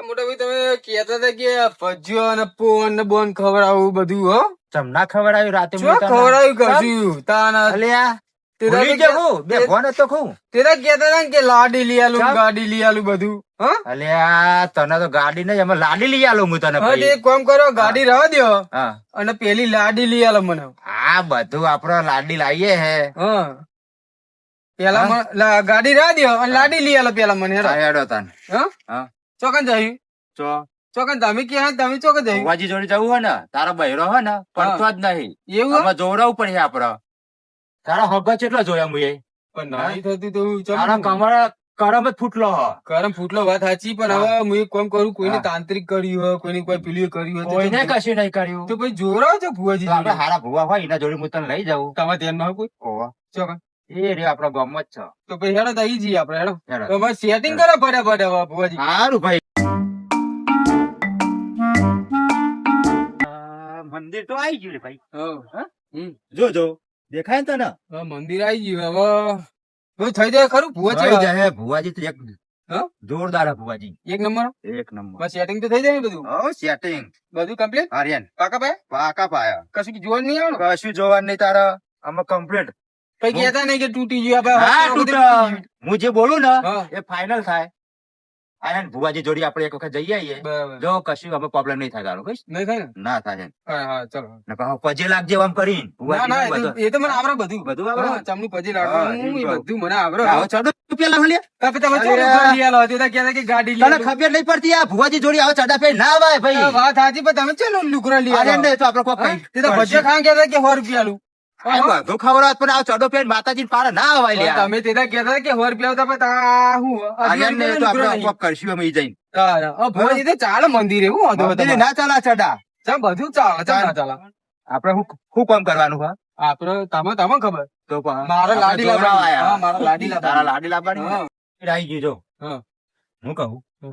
મોટા ભાઈ તમે કહેતા હતા કે ભજીયો અને પોન ને બોન ખવડાવું બધું હો ચમના ખવડાવ્યું રાતે શું ખવડાવ્યું કશું તાના અલ્યા તે તો ભૂલી ગયો હું બે ફોન હતો હું તે તો કહેતા હતા ને કે લાડી લઈ આલું ગાડી લઈ આલું બધું હા અલ્યા તને તો ગાડી નહીં અમે લાડી લઈ આલો હું તને હા તે એક કામ કરો ગાડી રવા દો હા અને પેલી લાડી લઈ આલો મને આ બધું આપડે લાડી લાવીએ હે હા પેલા ગાડી રવા દો અને લાડી લઈ આલો પેલા મને હેડો તને હા હા ચોકન જયું ચોકન તમે ક્યાં તમે ચોકન જયું ભુવાજી જોડે જવું હોય ને તારો બૈરો હોય ને પડતો જ નહીં એવું અમે જોવડાવવું પડે આપડે તારા હગા કેટલા જોયા મુએ પણ નહીં થતું તો તારા કમર કરમ જ ફૂટલો હ કરમ ફૂટલો વાત સાચી પણ હવે હું એક કામ કરું કોઈને તાંત્રિક કર્યું હોય કોઈને કોઈ પેલું કર્યું હોય કોઈને કશું નહીં કર્યું તો પછી જોરાવ છો ભુવાજી આપડે હારા ભુવા હોય એના જોડે હું તને લઈ જાઉં તમારે ધ્યાનમાં હોય કોઈ ઓવા ચોકન એ રે આપડો ગામ જ છે તો પછી હેડો તો ઈ જઈએ આપડે હેડો હેડો. તો બસ સેટિંગ કરો ફટાફટ હવે ભુવાજી સારું ભાઈ મંદિર તો આવી ગયું રે ભાઈ હા જો જો દેખાય ને તને હા, મંદિર આવી ગયું હવે બધું થઈ જાય ખરું ભુવાજી થઈ જાય ભુવાજી તો એક હા? જોરદાર હે ભુવાજી એક નંબર એક નંબર બસ સેટિંગ તો થઈ જાય ને બધું ઓ સેટિંગ બધું કમ્પ્લીટ આર્યન પાકા ભાઈ પાકા પાયા કશું જોવાનું નહીં આવે ને કશું જોવાનું નહીં તારા આમાં કમ્પ્લીટ કઈ કહેતા નહીં કે તૂટી ગયું આપણે હા બધું તૂટા તૂટી ગયું. હું જે બોલું ને હા એ ફાઇનલ થાય આર્યન ભુવાજી જોડી આપણે એક વખત જઈ આવીએ બરાબર જો કશું અમે પ્રોબ્લેમ નહીં થાય તારો કઈશ નહીં થાય ને ના થાય હા હા ચલો ને કહો પજે લાગજે આમ કરીને ના ભુવાજી ના બધું એ તો મને આવડે બધું બધું આવડે? હા, ચમનું પછી હા, લાડવાનું એમ એ કહું. બધું મને આવડે આવો ચડો પેલા હલ્યા કાપે તમે અરે. ચોરી કરી આલો તે તો કહેતા કે ગાડી લઈ તને આલો. ખબર નહીં પડતી આ ભુવાજી જોડી આવો ચડા પે ના આવાય આ ભાઈ વાત સાચી પણ તમે ચલો લુકરા લઈ આલો. આર્યન ને તો આપડે કોક હા? કઈ તે તો ભજીયા ખાવા કહેતા કે 100 રૂપિયા આલું. આ બધું ખબર હોત પણ આવો ચડો પે માતાજી પાર ના આવાય પણ લ્યા તમે તે તો કહેતા કે 100 રૂપિયા આવતા પણ તા હું આર્યન ને તો લુગડા આપડે નહીં. કોક કરશું અમે ઈ જઈને તારા. આ ભુવાજી તો ચાલે મંદિરે હું વાંધો મંદિરે તમારે? ના ચાલા ચડા ચાલ બધું ચાલે ચાલ ના ચાલે આપડે શું કામ કરવાનું હા આપડે તમે ખબર તો પણ મારા લાડી આપણે જોવડાવ લાવવાની. આયા. હા, મારા લાડી તારા લાવવાની. લાડી લાવવાની હા. આવી ગયું જો હા. હું કહું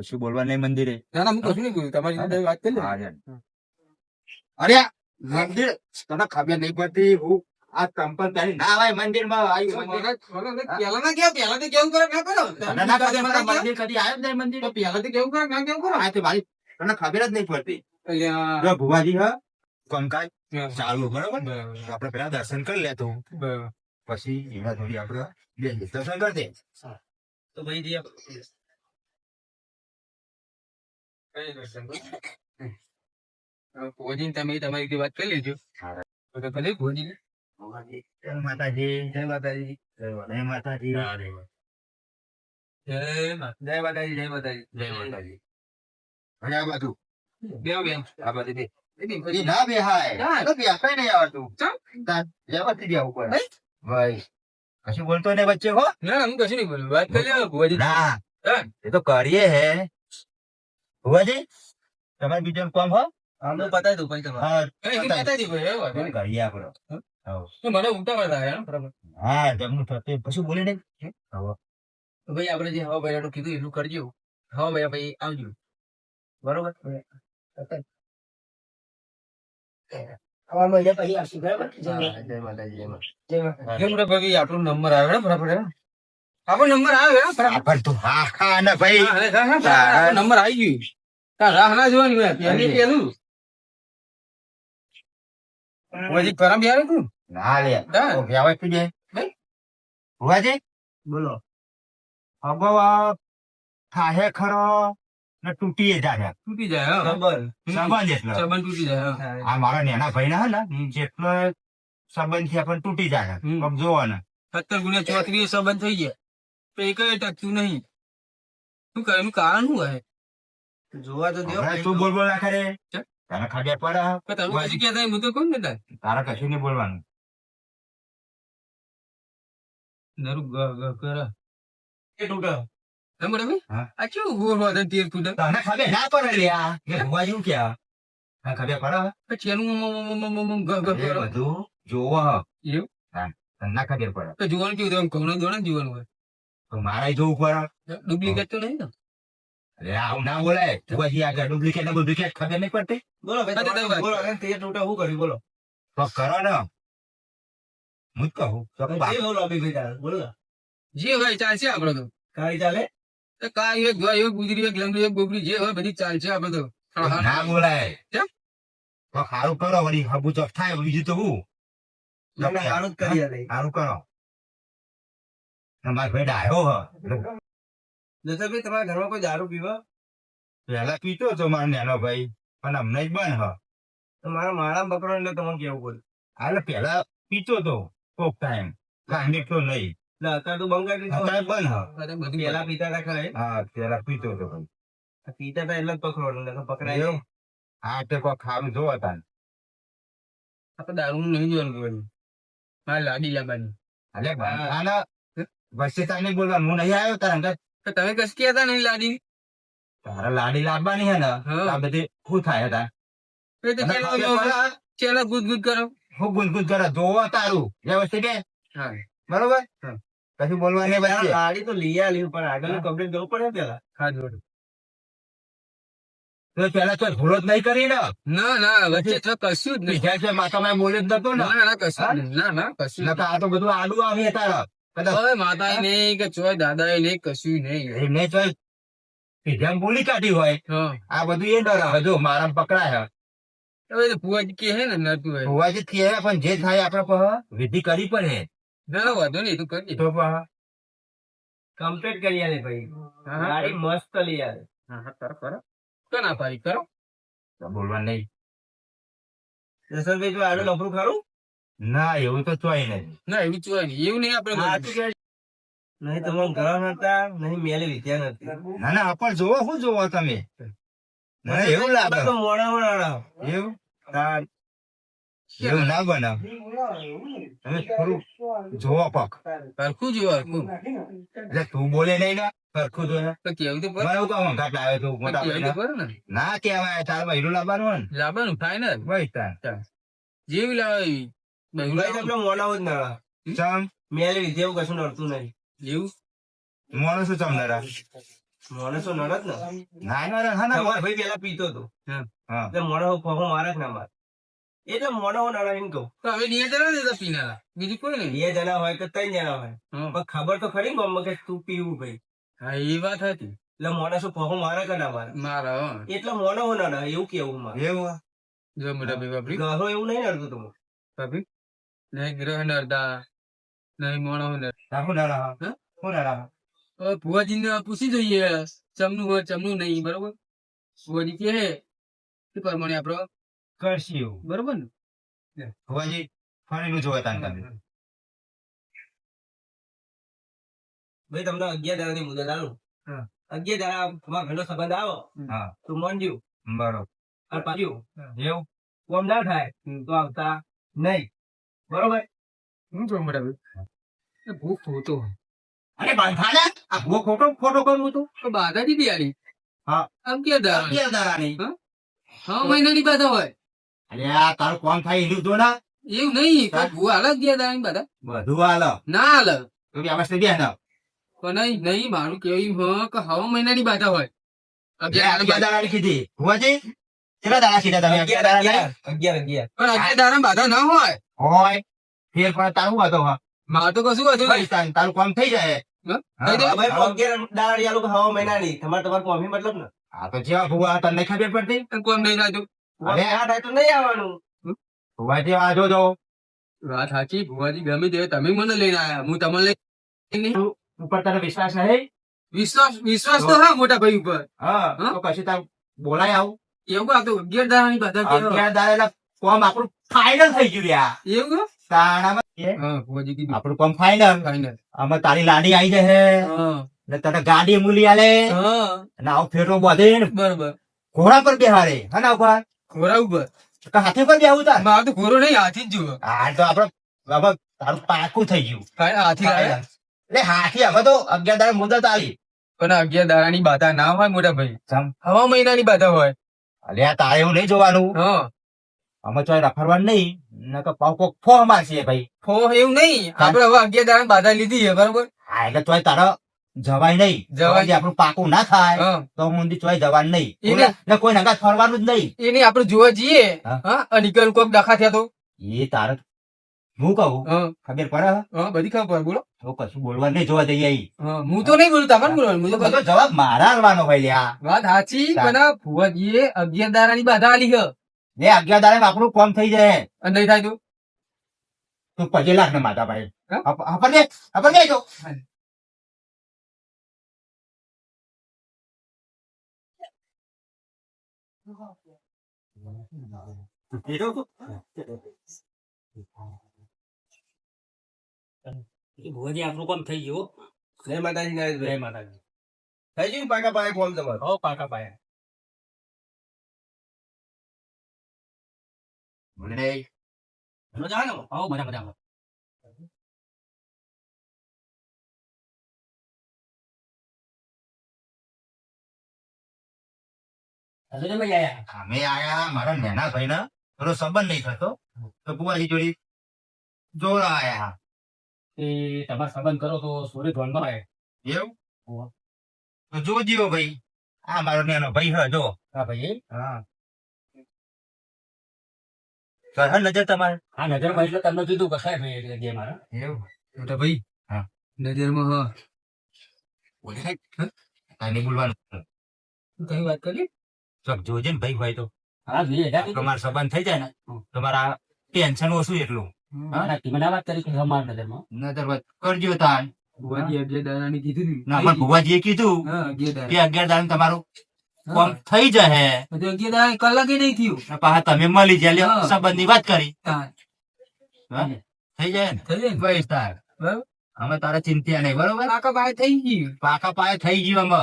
શું બોલવા નહીં મંદિરે ના ના હું કશું નહીં કહ્યું તમારી સાથે વાત કરી લે. આર્યન. અરે મંદિર તને ખબર નહીં પડતી હું આ ચંપલ પહેરી ના આવાય મંદિર માં આવ્યું મંદિર પેલા ના કેવું પેલા તો કેવું કરે ના કરો તને ના ખબર પડે મંદિર કદી આવ્યો જ નહીં મંદિર તો પેલા તો કેવું કરે ના કેવું કરો આ તો મારી તને ખબર જ નહીં પડતી અલ્યા. જો ભુવાજી હા કંકાલ હા. ચાલુ બરોબર બરાબર. તો આપણે પેલા દર્શન કરી લેતો બરાબર. પછી એના થોડી આપણે બે દર્શન કરી દે તો ભાઈ જી કઈ દર્શન કરો? ભુવાજીને તમે તમારી રીતે વાત કરી લેજો તો ભલે ભુવાજીને. જય માતાજી જય માતાજી જય માતાજી જય માતાજી જય માતાજી જય માતાજી હવે આ બાજુ બેહો બેન આ બાજુ બે એ બેન, એ ના બેહાય ના. તો બેસાય નહીં આવડતું ચમ? તાર વ્યવસ્થિત બેહવું પડે ભાઈ? ભાઈ કશું બોલતો નહીં વચ્ચે હો ના હું કશું નહીં બોલું વાત કરી લે ભુવાજી. ના હા. એ તો કરીએ હે ભુવાજી તમારે બીજો કોમ હો આમ તો પતાવી દઉં ભાઈ તમારે. હા કઈ નહીં પતાવી દઉં ભાઈ, એ વાંધો નહીં. કરીએ આપડે હવ. તો મને ઉતાવળ થાય હે, બરાબર. હા જમનું થતું કશું બોલે નહીં હવે તો ભાઈ આપણે જે હવા ભાઈ કીધું એટલું કરજો. હવા ભાઈ આવજો બરોબર. જય માતાજી જય માતાજી કેમ રે ભાઈ આપણો નંબર આવે બરાબર હે? આપણો નંબર આવે હે, બરાબર. પણ તું હા હા ને ભાઈ હા, આપણો નંબર આવી ગયો. તાર રાહ ના જોવાની હોય. પેલી પેલું ભુવાજી કરમ યાર તું ના લે હા. ઓ વ્યવસ્થિત બે ભાઈ. ભુવાજી બોલો. હવે થાહે ખરો ને તૂટી જાય તૂટી જાય હા. સંબંધ એટલો સંબંધ તૂટી જાય હા. આ મારા નાના ભાઈ ના હે ને જેટલો સંબંધ છે પણ તૂટી જાય હમ. આમ જોવો ને 17 × 34 સંબંધ થઈ ગયા તો એ કઈ ટકતું નહીં. શું કરે એનું કારણ શું હે? જોવા તો દો. હવે તું બોલ બોલ રાખે રે ચલ. તને ખબર પડે પણ તમે હજી કહેતા હું તો કહું ને તાર. તારે કશું નહીં બોલવાનું નરું કરે. એ તૂટે. એમ બરાબર? હા. આ કેવું ગોળ વાદળ તીર તૂટે? તને ખબર ના પડે લ્યા કે ભુવાજી હું ક્યાં તને ખબર પડે પછી એનું એ બધું જોવો એવું? તને ના ખબર પડે તો જોવાનું કેવું તમે ઘઉં દોડે ને જોવાનું હોય. તો મારે જોવું પડે ડુપ્લિકેટ તો નહીં ને? અરે આવું ના બોલે ભુવાજી આગળ ડુપ્લિકેટ ને ડુપ્લિકેટ ખબર નહીં પડતી બોલો ભાઈ, તમારી વાત. બોલો તીર તૂટે શું કર્યું બોલો તો કરો ને હું જ કહું તો કે બાપ જે હોય ચાલશે આપડે તો. એ કાંઈ એક જોય, એક ગુજરી, એક લંગડી, એક ગોગરી, જે હોય બધી ચાલશે આ બધું. ના બોલાય કેમ? તો સારું કરો વળી હબુ ચોક થાય બીજું તો હું સારું જ કરી આલે. સારું કરો તમારે ભાઈ ડાયો હ જસલભાઈ, તમારા ઘરમાં કોઈ દારૂ પીવા? પેલા પીતો હતો મારો નાનો ભાઈ પણ અમને જ બંધ હ તો મારા માળા પકડો એટલે તમને કેવું પડે. એટલે પેલા પીતો તો કોક ટાઈમ કાંઈ તો નહીં એટલે અત્યારે તો બંધ કરી દીધું. અત્યારે બંધ હ અરે બધું પેલા પીતા હતા ખરા એ? હા પેલા પીતો હતો ભાઈ પીતા હતા એટલે જ પકડવાનું, નકર પકડાય એવું? નહીં. હા તે કોઈ ખાવું જોવા તા આપણે દારૂ નહીં જોવાનું જોવાનું. મારે લાડી લાવવાની. અલે આના વચ્ચે તાને બોલવાનું હું નહીં આવ્યો તારા અંદર તો તમે કશ કહેતા હતા નહીં લાડી? તારા લાડી લાવવાની હે ને હા. આ બધી શું થાય હતા એ તો ચેલા ગુદ ગુદ કરો. હું ગુનગુન કરે જોવા તારું વ્યવસ્થિત બે હા. બરોબર હા. પછી બોલવાની વચ્ચે ગાડી તો લઈ આલી પણ આગળનું કમ્પ્લેટ જવું પડે પેલા. હા, જોડે. તો પેલા તો ભૂલો જ નહીં કરી ને ના ના વચ્ચે તો કશું જ નહીં. બીજા છે માથામાં બોલે જ નતો ને ના ના કશું જ નહીં. ના ના કશું જ નકર આ તો બધું આડું આવે તારા કદાચ નહીં. હવે માતાએ નહીં કે ચોય દાદાએ નહીં કશું નહીં. એમને તો પીધા બોલી કાઢી હોય હા. આ બધું એ ડર હવે જો મારા પકડાય હવે તો ફુવાજી કે હે ને નતું હોય. હોવાથી થયા પણ જે થાય આપડે પછી વિધિ કરવી પડે ના ના વાંધો નહીં, તું કરજે. તો પછી કમ્પ્લેટ કરી આલે ભાઈ. હા, હા. ગાડી મસ્ત લઈ આલે. હા, હા, કરો કરો. તો ના પાડી કરો. બોલવા નહીં જસલભાઈ, જો આડું લફરું ખરું? ના એવું તો ચોય નહીં ના એવું ચોય નહીં, એવું નહીં આપણે હા, કરવું. શું કહે? નહીં તમારા ઘર નતા, નહીં મેલે વિદ્યા નથી. ના ના પણ જોવો શું જોવો તમે મને એવું લાગે તો મોડા મોડા. એવું એવું ના બનાવ તમે થોડું જોવો પક હરખું જોવા હરખું. એટલે તું બોલે નહીં ને સરખું જો ને તો કેવું તો પડે. મને એવું કહું ઘાટ લાવે તું મોટા કેવું તો ભાઈને. પડે ને. ના કેવાય તારે બૈરું લાવવાનું હોય ને લાવવાનું ફાઇનલ. ભાઈ તાર જેવી લાવે એવી. બહુ ભાઈ લાવો. તમને મોડા જ ના. ચમ મેલે વિદ્યા એવું કશું નડતું નહીં. એવું મોણસ શું ચમનારા માણસો નડત ને. ના ના હા ના તમારો ભાઈ પેલા પીતો હતો હા એટલે મોડો ફોફો મારે જ ના મારે. એટલે મોડો નડા એમ કહું. તો હવે નિયત ના દેતા પીનારા, બીજું કોઈ નહીં. 2 જણા હોય કે 3 જણા હોય, હા. પણ ખબર તો ખરી ગામમાં કે તું પીવું ભાઈ. હા, એ વાત હતી એટલે માણસો ફોફો મારે કે ના મારે. મારા. હા. એટલે મોડો નડા એવું કેવું મારે. એવું જો મોટા ભાઈ બાપરી ઘરો એવું નહીં નડતું તું. બાપરી નહીં ગ્રહ નડતા નહીં મોણો નડતા. શું નારા હા? શું નારા હવે ભુવાજીને પૂછી જોઈએ ચમનું હોય ચમનું નહીં. બરોબર, ભુવાજી કે તે પ્રમાણે આપડે કરશી એવું બરોબર ને. ભુવાજી ફરીનું જોવે તાન તમે ભાઈ તમને 11 દાડાની મુદત આલું. હા. 11 દાડા તમારા ઘરનો સંબંધ આવો હા તો માનજો. બરોબર અને પાછું એવું કોમ ના થાય તો આવતા નહીં. બરોબર. હું કહું મોટા ભાઈ, એ ભૂખ હોતો અરે બાંધા ને આ ભૂવો ખોટો ખોટો કરવું તું તો બાધા દીધી આલી. હા. આમ કે દાડા અગિયાર દાડાની. હા મહિનાની બાધા હોય અરે આ તારું કોમ થાય એનું તો ના એવું નહીં. કોઈ ભૂવા હાલ ગયા દાડાની બાધા બધું હાલ ના હાલ. તો વ્યવસ્થિત દે ને પણ નહીં નહીં મારું કેવું હ કે હવા મહિનાની બાધા હોય. અગિયાર દાડાની કીધી ભુવાજી કેટલા દાડા કીધા તમે 11 દાડા નહીં? 11. પણ 11 દાડા બાધા ના હોય. હોય ફેર પણ તારું હતો હા મારે તો કશું હતું નહીં. તારું કામ થઈ જાય થઈ જાય. ભાઈ 11 દાડા આલું હવા મહિનાની. તમારે કોમી મતલબ ને. આ તો જેવા ભુવા તને ખબર પડતી અને કોમ નહીં લાગ્યું. અરે આ થાય તો નહીં આવવાનું. ભુવાજી આ જોજો વાત સાચી. ભુવાજી ગમે તે તમે મને લઈને આયા, હું તમને લઈને નહીં. ઉપર તારો વિશ્વાસ હે વિશ્વાસ તો હા મોટા ભાઈ ઉપર. હા હા? તો પછી તાર બોલાય આવું એવું કા તો 11 દાડાની બાધા કે 11 દાડા કોમ આપણું ફાઇનલ થઈ ગયું યાર એવું કે? તાણામાં હા ભુવાજી કીધું આપણું કામ ફાઇનલ ફાઇનલ. આમાં તારી લાડી આવી જશે હા ને તને ગાડી મૂલી આલે હા અને આવું ફેરો બધે બરોબર. ઘોડા પર બેહારે હે ને ઉપર ઘોડા ઉપર તો હાથે પર બેહું તાર મારે તો ઘોડો નહીં, હાથી જ જુઓ. આ તો આપડે હવે તારું પાકું થઈ ગયું હાથી લાવે. એટલે હાથી હવે તો 11 દાડા મુદત આવી પણ 11 દાડાની બાધા ના હોય મોટા ભાઈ. સમ હવા મહિનાની બાધા હોય. અલ્યા તારે એવું નહીં જોવાનું હા અમે તો રખડવાનું નહીં નકર પાવ કોક ફો મારશે ભાઈ ફો એવું નહીં. આપડે હવે 11 દાડાની બાધા લીધી છે બરોબર. હા એટલે તોય તારે જવાય નહીં જવાય. જે આપણું પાકું ના થાય હા તો ઊંધી તોય જવાનું નહીં એને- ને કોઈ નગા ફરવાનું જ નહીં એને આપડે જોવા જઈએ. હા. હા અને નીકળ કોક ડખા થયા તો એ તારે હું કહું હા ખબર પડે હા બધી ખબર બોલો તો કશું બોલવા નહીં જોવા જઈએ ઈ. હા હું તો નહીં બોલું તમારે બોલવાનું હું તો બધો જવાબ મારા આલવાનો ભાઈ લ્યા. વાત સાચી પણ આ ફુવાજીએ 11 દાડાની બાધા આલી છે લે 11 દાડે આપણું કામ થઈ જાય અને નહીં થાય તો તું 25 લાખ ને માતા ભાઈ હા? આપણ દે જો ભુવાજી આપણું કામ થઈ ગયું જય માતાજી નરેશભાઈ જય માતાજી થઈ ગયું પાકા પાયે ફોન તમારો હો પાકા પાયા બોલે મજા આવે ને હો મજા મજા અમે આયા મારા નાના ભાઈ ના થોડો સંબંધ નહીં થતો તો બુવાજી જોડી જોવા આયા એ તમારે સંબંધ કરો તો સોરી ધોનમાં આવે એવું હોવે. તો જોજો ભાઈ આ મારો નાનો ભાઈ હ જો હા ભાઈ હા તો હા નજર તમારે હા નજરમાં એટલે તમને કીધું કસાય ભાઈ એટલે જે મારા એવું મોટા ભાઈ હા. નજરમાં હા બોલે કાંઈ બોલવાનું કઈ વાત કરી ચોક જોજે ને ભાઈ હોય તો હા જોઈએ તમારો સંબંધ થઈ જાય ને તમારા ટેન્શન ઓછું એટલું હા ના મને આ વાત કરી કે અમારા નજરમાં નજર વાત કરજો તાન ભુવાજી 11 દાડાની કીધું ને ના પણ ભુવાજીએ કીધું હા 11 કે 11 દાડે તમારું દાડા કામ થઈ જાય બધું 11 દાડા કલાકે નહીં થયું ને પાછા તમે મળી જાય લ્યો હા. સંબંધની વાત કરી તાન હા? થઈ જાય ને થઈ જાય ને બસ તાર બરાબર અમે તારે ચિંતા નહીં બરોબર પાકા પાયે થઈ ગયું પાકા પાયે થઈ ગયું અમે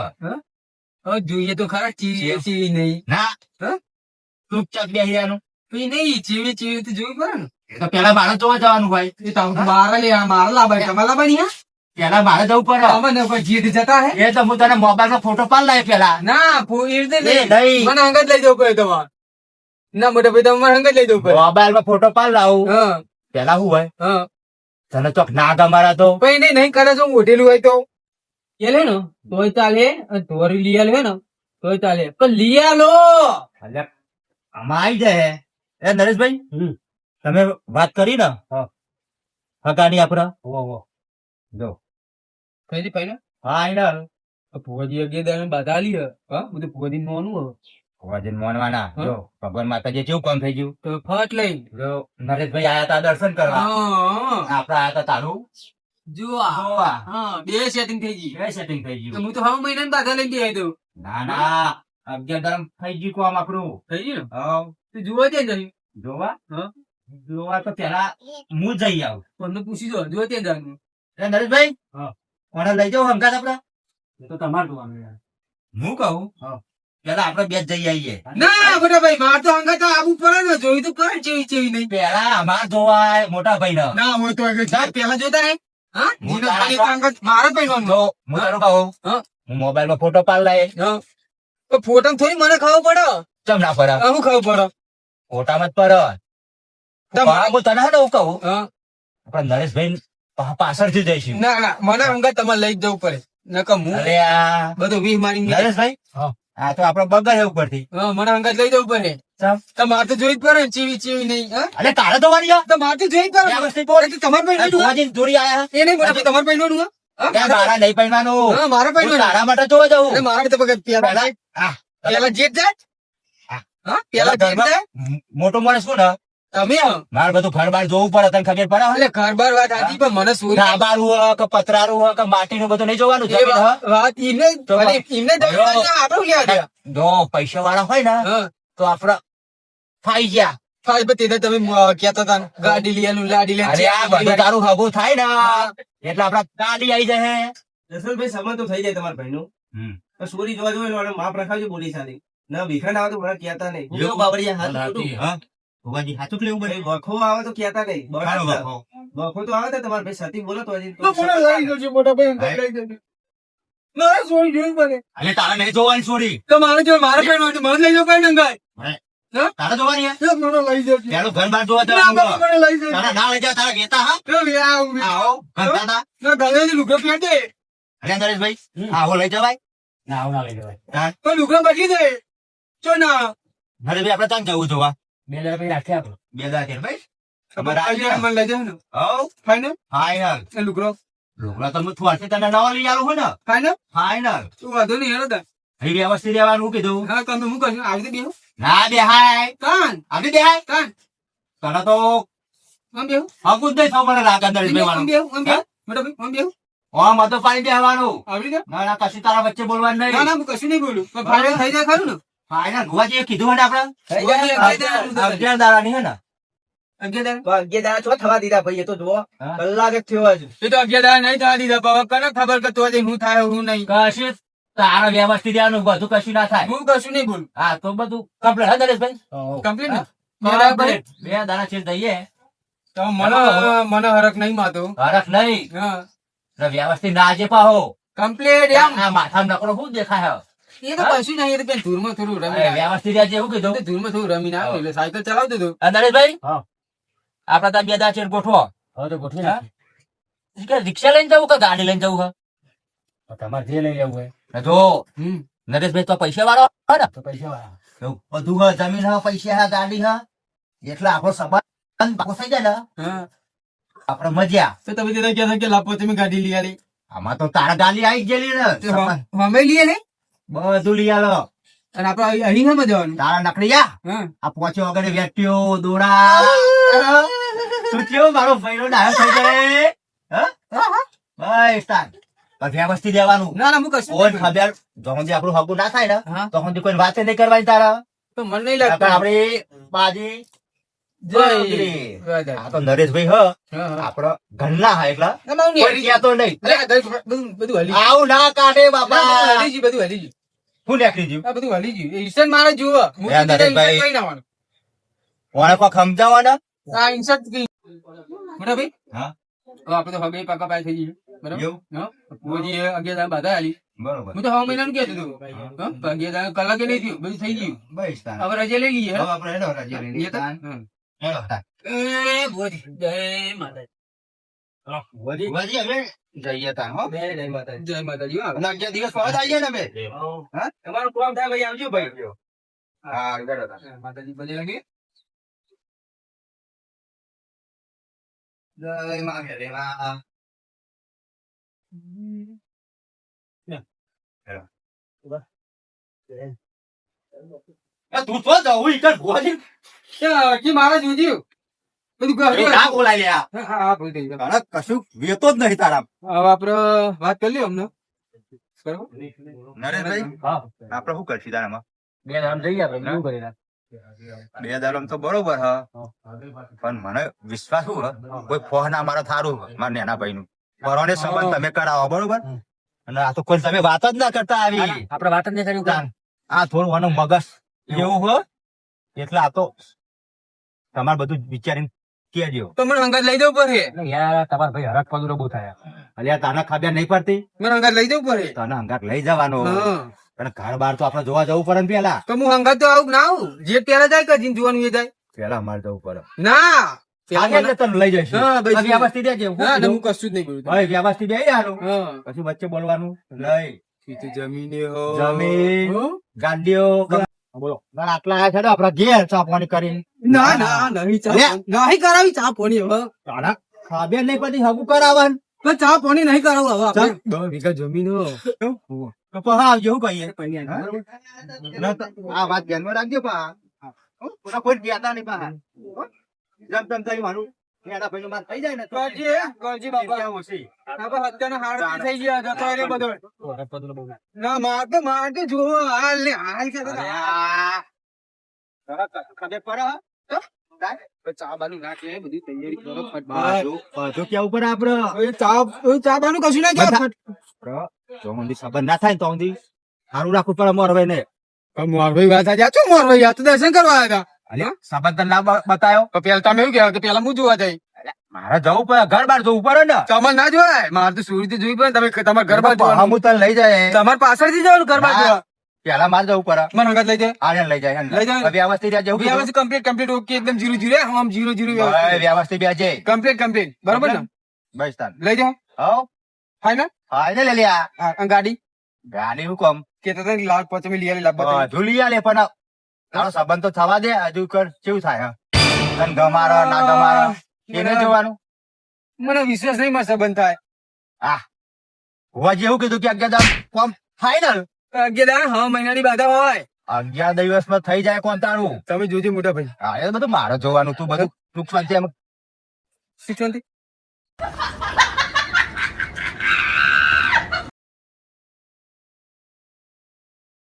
હવે જોઈએ તો ખરા ચીવી ચીવી નહીં ના હા? ચૂપચાપ બેસી રહેવાનું પછી નહીં ચીવી ચીવી તો જોવી પડે ને એ તો પેલા મારે જોવા જવાનું હોય એ તો મારા લે મારા લાભાય તમારા લાભાય નહીં પેલા મારે જવું પડે અમે કોઈ જીત જતા હે એ તો હું તને મોબાઈલ માં ફોટો પાડ લાય પેલા ના એ રીતે એ નહીં નહીં મને અંગત લઈ જવું પડે તમારે ના મોટા ભાઈ તમારે અંગત લઈ જવું પડે મોબાઈલ માં ફોટો પાડ લાવું હા પેલા શું હોય હા તને ચોક ના ગમારા તો પછી નહીં કરે તો મોટેલું હોય તો એ લે ને તોય ચાલે અને ધોરી લઈ આલે ને તોય ચાલે પણ લઈ આલો એટલે આમાં આવી જાય એ નરેશભાઈ તમે વાત કરી ને હા. હગાની આપડે ઓહો જો કઈ પહેલા હા આઈ ભુવાજી 11 દાડા બાધા આલી હે હા બધું ભુવાજી મોનું વજન મોનવાના હા. જો ભગવાન માતાજી કેવું કામ થઈ ગયું તો ફટ લઈ જો નરેશભાઈ આયા તા દર્શન કરવા હા આપડે આયા તા તારું જોવા જોવા હા બે સેટિંગ થઈ ગઈ બે સેટિંગ થઈ તો ગયું હું તો હવે મહિનાની બાધા લઈને ગયા તો ના ના 11 ધરમ થઈ ગયું કામ આપણું થઈ ગયું ને હા તો જોવા જાય નહીં જોવા હા. જોવા તો પેલા હું જઈ આવું તમને પૂછી જો જોવા ત્યાં જવાનું એ નરેશભાઈ હા. કોને લઈ જાવ હંગાત આપડે એ તો તમારે જોવાનું યાર હું કહું હા. પેલા આપડે બે જ જઈ આવીએ ના મોટા ભાઈ માર તો અંગત આવું પડે ને જોઈ તો પડે ચેવી ચેવી નહીં પેલા અમાર જોવાય મોટા ભાઈ ને ના હોય તો પેલા જોતા હે હા હું જીનો તારા ખાલી અંગત મારે પહેરવાનું જો હું તારું કહું હા. હું મોબાઈલ માં ફોટો પાડ લાય હા તો ફોટા થોડી મને ખાવું પડે ચમ ના પડે હું ખાવું પડે ફોટામાં જ પડે તમારે- હું તને હે ને એવું કહું હા આપડે નરેશભાઈ પાછળથી જઈશું ના ના મને અંગત તમારે લઈ જ જવું પડે નકર હું અરે આ બધું વીહ મારી નરેશભાઈ હા. આ તો આપડે બગડ ઉપરથી હા મને અંગત લઈ જવું પડે ચમ તમારે તો જોઈ જ પડે ને ચીવી ચીવી નહીં હા અરે તારે તો વારી જા. તો મારે તો જોઈ જ પડે આ વસ્તુ બોલ. એ તો તમારે આ પહેરવાનું ભુવાજી જોડી આયા એ નહીં મોટા ભાઈ, તમારે પહેરવાનું હા? ત્યાં મારા નહીં પહેરવાનું હા મારે હું પહેરવાનું તારા માટે જોવા એટલે જવું મારે તો પગડ પેલા પેલા આ પેલા જેટ જાય હા. હા પેલા જેટ જાય મોટો માણસ કોણ હે? તમે મારે બધું ઘર બાર જોવું પડે તને ખબર પડે એટલે ઘર બાર વાત હતી પણ મને શું ધાબારું હોય કે પતરારું હોય કે માટીનું બધું નહીં જોવાનું એ જમીન હોય. વાત એમને તો ભલે એમને બરો. આપડે લેવા દે જો પૈસા વાળા હોય ને હા તો આપડે ફાઈ ગયા ફાલ પર તે તમે કહેતા હતા ને, ગાડી લઈ આલું લાડી લઈ અરે આ બધું તારું હગું થાય ને એટલે આપડા ગાડી આવી જાય જસવંતભાઈ સંબંધ તો થઈ જાય તમારા ભાઈનું તો સોરી જોવા જોઈએ માપ રખાવજો બોલી સાથે ના ભીખંડ આવે તો મને કહેતા નહીં એવું બાબડિયા હાથ જોડું. હા ભુવાજી સાચું લેવું ભાઈ, બખો આવે તો કહેતા નહીં બખો તો આવે તો તમારા ભાઈ સતી બોલો તો હજી તો મને લઈ જજો મોટા ભાઈ લઈ જજો ના સોરી જોઈ મને અને તારે નહીં જોવાની છોરી તો મારે જો મારે કઈ મને લઈ જાવ કઈ નંગાય તારે જોવાની હે? મને લઈ જજો પેલું ઘર બાર જોવા ના, જવાનું બાપા, મને લઈ જજો તારા ના લઈ જાવ તારા ઘેતા હા તો લે આવું આવો ઘંટા તા. ના ગાડી લુગડો પહેર દે અરે નરેશભાઈ આવો લઈ જવાય ના આવું ના લઈ જવાય હા પણ લુગડો બદલી દે ચો ના નરેશભાઈ આપડે ત્યાં જવું જોવા 2,000 રૂપિયા રાખીએ આપણે બે દાડા ભાઈ ખબર આવી અગિયાર મને લઈ જાવ ને હવ ફાઈનલ ફાઈનલ એ લુગડો ઢોકળા તો હું થોડથી તને નવા લઈ આવું છું ને ફાઈનલ ફાઈનલ તું વાંધો નહીં હેરો તાર અહીં વ્યવસ્થિત રહેવાનું કીધું હા કામ તો હું કરશું આવી બેહું ના બેહાય કાન આવી બેહાય કાન તને તો આમ બેહું હકું જ નહીં થવું પડે રાગ અંદર આમ બેવાનું બેહું આમ બેહું મોટા ભાઈ આમ બેહું ઓમ હતો પાણી બેહવાનું આવડી ગયા ના ના કશું તારા વચ્ચે બોલવાનું ના નહીં ના હું કશું નહીં બોલું પણ ફાઈનલ થઈ જાય ખરું ને ફાઈનલ ભુવાજીએ કીધું ને આપણે થઈ જાય. અગિયાર દાડાની હે ને અગિયાર તો 11 દાડા છો થવા દીધા ભાઈ એ તો જુઓ હા. કલાક જ થયો હજુ એ તો 11 દાડા નહીં થવા દીધા પણ હવે કોને ખબર કે તો હું થાય હું નહીં કશું તારા વ્યવસ્થિત રહેવાનું બધું કશું ના થાય હું કશું નહીં બોલું હા તો બધું કમ્પ્લીટ હા નરેશભાઈ કમ્પ્લીટ ને બરાબર. બે દાડા છે દઈએ તો મને હરખ નહીં માતો હરખ નહીં હા ને વ્યવસ્થિત ના જે પાહો કમ્પ્લીટ એમ આ માથામાં નકરો શું દેખાય એ તો કશું નહીં એ તો પેલા ધૂળમાં થોડું રમી હવે વ્યવસ્થિત રહેજે એવું કીધું ધૂળમાં થોડું રમીને આવ્યો એટલે સાયકલ ચલાવતો હતો હા, નરેશભાઈ હા. આપડા ત્યાં બે દાડા છે ગોઠવો હવે તો ગોઠવી હા? કે રિક્ષા લઈને જવું કે ગાડી લઈને જવું તમારે જે લઈ લેવું હોય હે જો નરેશભાઈ તો પૈસા વાળો હે ને તો પૈસા વાળા એવું બધું હા જમીન હા પૈસા હા ગાડી હા એટલે આપણો સંબંધ પાકો થઈ જાય ને હા આપડે મજા તો તમે જરા ક્યાં કે લાપો તમે ગાડી લઈ આલી આમાં તો તારા ગાડી આવી જ ગયેલી ને સંબંધ. અમે લઈએ ને બધું લઈ આલો અને આપડે અહીં ના જવાનું તારા નકરીયા હા આ પોચો વગર વેટ્યો દોડા તું કેવો મારો ભાઈનો ડાયો થઈ જાય હા બસ તાર પણ વ્યવસ્થિત રહેવાનું ના ના હું કશું કોઈ નહીં બોલું. ખબર જો સુધી આપણું હગું ના થાય ને હા તો સુધી કોઈ વાત નહીં કરવાની તારા તો મને નહીં નકર લાગતું આપડી બાજી જય જય. આ તો નરેશભાઈ હ હા, હા. આપડો ઘરના હા એટલા ના, હું નહીં કોઈ હલી કહેતો નહીં અરે, આ બધું હલી ગયું. આવું ના કાઢે ના, બાપા બધું હલી ગયું, બધું હલી ગયું. હું નીકળી ગયું આ બધું હલી ગયું. એ ઈર્ષણ મારે જુઓ. હું યાર, તો કીધું નરેશભાઈ. ઈર્ષણ કઈ ના આવવાનું. ઓને કોઈ સમજાવવાના આ ઈર્ષણ કઈ- મોટા ભાઈ? હા. હવે આપણે તો હવે પાકા પાય થઈ ગયું. બરાબર? એવું? હા? ભુવાજીએ 11 દાડા બાધા આલી. બરોબર હું તો હવે મહિનાનું કહેતો હતો. હા? 11 દાડા કલાકે નહીં થયું. બધું થઈ ગયું. બસ તાર. હવે રજા લઈ લઈએ. હવે આપણે હેડો રજા લઈને. એ તો? હા. હેડો તાર. એ ભુવાજી, જય માતાજી. ભુવાજી, અમે જઈએ તાર, હો. જય માતાજી. હા. અને 11 દિવસ बाद આવીએ ને અમે. હા? તમારું કામ થાય ભાઈ આવજો ભાઈ. હા, હેડો તાર. માતાજી બધે લાગે. જય માં મેરેવા. એ તું તો જવું ઈ કર ભુવાજી. કે મારા જોજ્યું. બધું ઘર એ ના બોલાય લ્યા. હા, હા, ભૂલ થઈ ગઈ. તારા કશું વેતો જ નહીં તારા. હવે આપડે વાત કરી લઈએ અમને. બરાબર? નરેશભાઈ, હા. આપણે શું કરશું તારામાં? બે દામ જઈએ આપણે શું કરી નાખ. બે દાડમ તો બરોબર હ પણ મને વિશ્વાસ શું હ કોઈ ફોન ના મારો થારું મારા નાના ભાઈ નું પરોને સંબંધ તમે કરાવો બરોબર અને આ તો કોઈ તમે વાત જ ના કરતા આવી આપડે વાત જ નહીં કર્યું કામ. આ થોડું આનું મગજ એવું હો એટલે આ તો તમારે બધું વિચારીને કેજો તો મને અંગાત લઈ જવું પડે. યાર તમારા ભાઈ હરક પદુરો બહુ થાય અલ્યા તને ખબર નહીં પડતી મને અંગાત લઈ જવું પડે. તને અંગાત લઈ જવાનો હા. પણ ઘર બાર તો આપણે જોવા જવું પડે ને પેલા તો હું અંગાત તો આવું કે ના આવું? જે પેલા જાય કે જીન જોવાનું એ જાય. પેલા અમારે જવું પડે ના. પેલા આજે મને- જ તને લઈ જઈશું હા, ભાઈ. હવે વ્યવસ્થિત રહેજે. હું ના, ના, કીધું? હું કશું જ નહીં બોલું. હવે વ્યવસ્થિત બેહી જવાનું હા. પછી વચ્ચે બોલવાનું નહીં એ તો જમીને હો. જમીન. હો? ગાંડીઓ બોલો ના આટલા આયા છે ને આપડા ઘેર ચા પાણી કરીને ના ના નહીં ચા અલ્યા. પાણી. નહીં કરાવી ચા પાણી હવે. તારા ખબર નહીં પછી હગું કરાવવાનું તો ચા પાણી નહીં કરાવું હવે આપણે. ચા? 10 વીઘા જમીન હો. તો પછી આવજો હું કહીએ પૈણી હા? બરાબર? ના તો આ વાત ધ્યાનમાં રાખજો પા પૂરા કોઈ બેતા નહીં પા જેમ તેમ કરી મારું એના ભાઈનું વાત થઈ જાય ને તો ગોળજી બાપા. ત્યાં ઓછી. આપણે હત્યાના હાડ થઈ ગયા જતો એટલે બધો. ના માર તો જુઓ હાલ ને હાલ છે તો અરે આ. તારા ખબર પડે હા? ચા બાનું નાખે બધી તૈયારી કરો ફટ બધું કેવું પડે આપડે ચા બાનું કશું ના બધા- જો ઊંધી ખબર ના થાય ને તો ઊંધી સારું રાખવું પડે મોર ભાઈ ને મોરભાઈ વાત આજે આચું મોરભાઈ આ તો દર્શન કરવા આવ્યા અલ્યા સંબંધ ના બતાયો હતા પેલા તમે એવું કહેવા કે પેલા હું જોવા જાય મારે જવું પડે ઘર બાર જવું પડે ને તમારે ના જોવાય મારે તો સુરત જોઈ પડે તમે તમારા ઘર બાર જોવાનું. હું તને લઈ જાય તમારે પાછળથી જવાનું ઘર બાર જોવા. પેલા મારે જવું પડે મને અંગાત લઈ જાય આર્યન લઈ જાય લઈ જાય. વ્યવસ્થિત રહેજે. હું કીધું? કમ્પ્લીટ ઓકે એકદમ જીરો જીરો આમ જીરો જીરો હવે વ્યવસ્થિત બેસજે. કમ્પ્લીટ બરોબર ને બસ તાન. લઈ જાઓ હઉ. ફાઈનલ હા, એને લઈ લ્યા. ગાડી ગાડી હું કોમ કે તો લાખ પાંચ લઈ આલી લાખ બધું લઈ આલે પણ તારો સંબંધ તો થવા દે હજુ કર કેવું થાય હા? તને ગમારો ના ગમારો એને જોવાનું. મને વિશ્વાસ નહીં મારો સંબંધ થાય. હોવા જેવું કીધું કે 11 દાડા કોમ ફાઈનલ. 11 દાડા 6 મહિનાની બાધા હોય. 11 દિવસમાં થઈ જાય કોમ તારું. તમે જોજો મોટા ભાઈ. હા એ બધું મારે જોવાનું. તું બધું ટૂંક શાંતિ એમ શિક્ષણ